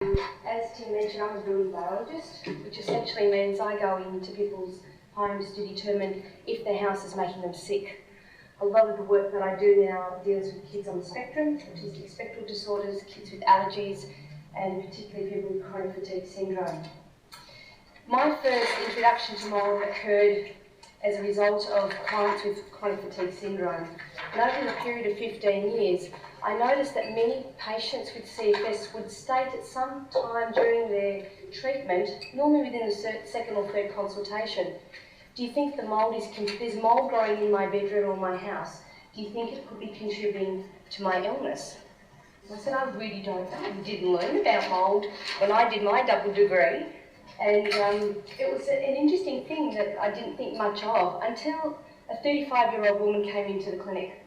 As Tim mentioned, I'm a building biologist, which essentially means I go into people's homes to determine if their house is making them sick. A lot of the work that I do now deals with kids on the spectrum, autistic spectral disorders, kids with allergies, and particularly people with chronic fatigue syndrome. My first introduction to mould occurred as a result of clients with chronic fatigue syndrome. And over the period of 15 years, I noticed that many patients with CFS would state at some time during their treatment, normally within the second or third consultation, do you think the mould there's mould growing in my bedroom or my house? Do you think it could be contributing to my illness? And I said, I really don't know. I didn't learn about mould when I did my double degree. And it was an interesting thing that I didn't think much of until a 35-year-old woman came into the clinic.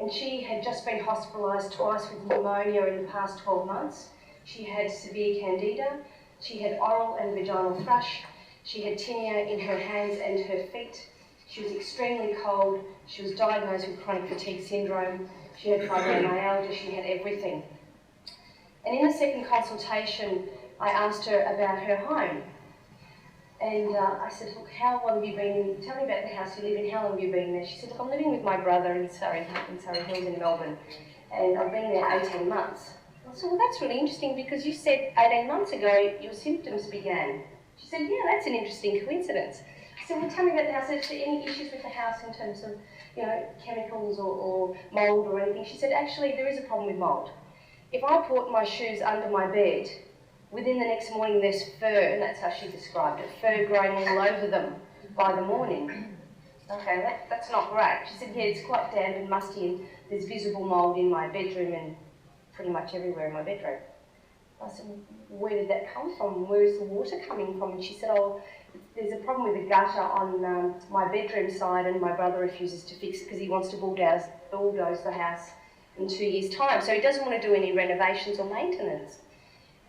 And she had just been hospitalised twice with pneumonia in the past 12 months. She had severe candida, she had oral and vaginal thrush, she had tinea in her hands and her feet, she was extremely cold, she was diagnosed with chronic fatigue syndrome, she had fibromyalgia, she had everything. And in the second consultation, I asked her about her home. And I said, look, how long have you been in, tell me about the house you live in, how long have you been there? She said, look, I'm living with my brother in Surrey Hills in Melbourne, and I've been there 18 months. I said, well, that's really interesting because you said 18 months ago your symptoms began. She said, yeah, that's an interesting coincidence. I said, well, tell me about the house. Is there any issues with the house in terms of, you know, chemicals or mould or anything? She said, actually, there is a problem with mould. If I put my shoes under my bed, within the next morning there's fur, and that's how she described it, fur growing all over them by the morning. Okay, that's not great. She said, yeah, it's quite damp and musty and there's visible mould in my bedroom and pretty much everywhere in my bedroom. I said, where did that come from? Where is the water coming from? And she said, oh, there's a problem with the gutter on my bedroom side and my brother refuses to fix it because he wants to bulldoze the house in 2 years' time. So he doesn't want to do any renovations or maintenance.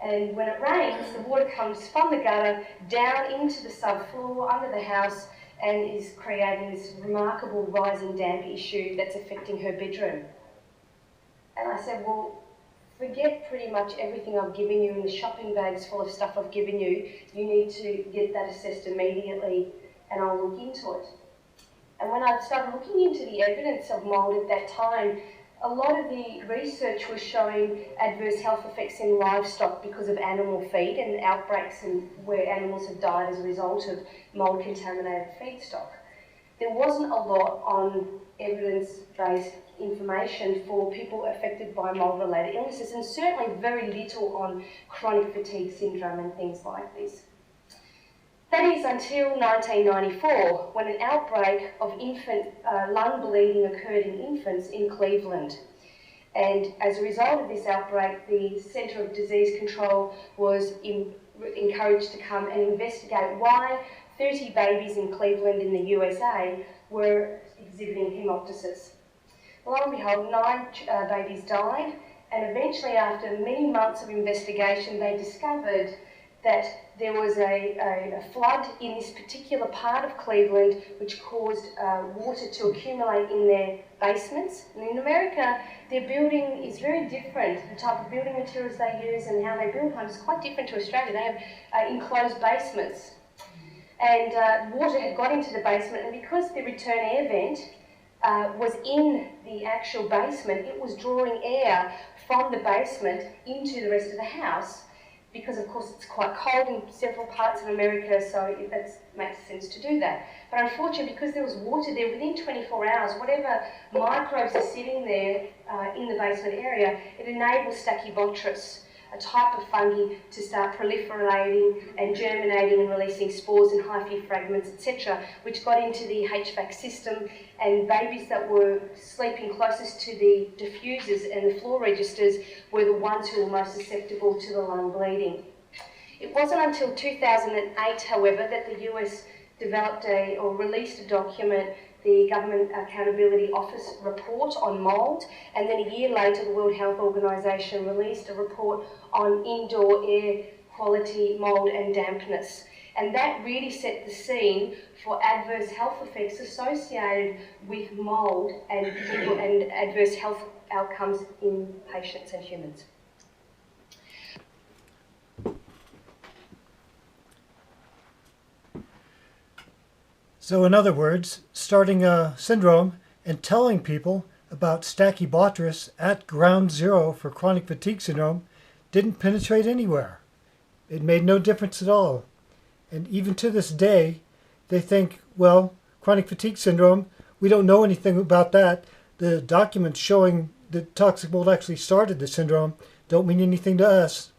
And when it rains, the water comes from the gutter down into the subfloor under the house and is creating this remarkable rising damp issue that's affecting her bedroom. And I said, well, forget pretty much everything I've given you and the shopping bags full of stuff I've given you. You need to get that assessed immediately and I'll look into it. And when I started looking into the evidence of mould at that time, a lot of the research was showing adverse health effects in livestock because of animal feed and outbreaks and where animals have died as a result of mould-contaminated feedstock. There wasn't a lot on evidence-based information for people affected by mould-related illnesses, and certainly very little on chronic fatigue syndrome and things like this. That is until 1994, when an outbreak of infant lung bleeding occurred in infants in Cleveland. And as a result of this outbreak, the Centre of Disease Control was encouraged to come and investigate why 30 babies in Cleveland in the USA were exhibiting hemoptysis. Lo and behold, 9 babies died, and eventually after many months of investigation, they discovered that there was a flood in this particular part of Cleveland which caused water to accumulate in their basements. And in America, their building is very different. The type of building materials they use and how they build homes is quite different to Australia. They have enclosed basements. And water had got into the basement, and because the return air vent was in the actual basement, it was drawing air from the basement into the rest of the house, because of course it's quite cold in several parts of America, so that makes sense to do that. But unfortunately, because there was water there, within 24 hours, whatever microbes are sitting there in the basement area, it enables Stachybotrys, a type of fungi, to start proliferating and germinating and releasing spores and hyphae fragments, etc., which got into the HVAC system, and babies that were sleeping closest to the diffusers and the floor registers were the ones who were most susceptible to the lung bleeding. It wasn't until 2008, however, that the US developed or released a document, the Government Accountability Office report on mould, and then a year later the World Health Organization released a report on indoor air quality, mould and dampness. And that really set the scene for adverse health effects associated with mould and adverse health outcomes in patients and humans. So in other words, starting a syndrome and telling people about Stachybotrys at ground zero for chronic fatigue syndrome didn't penetrate anywhere. It made no difference at all. And even to this day, they think, well, chronic fatigue syndrome, we don't know anything about that. The documents showing that toxic mold actually started the syndrome don't mean anything to us.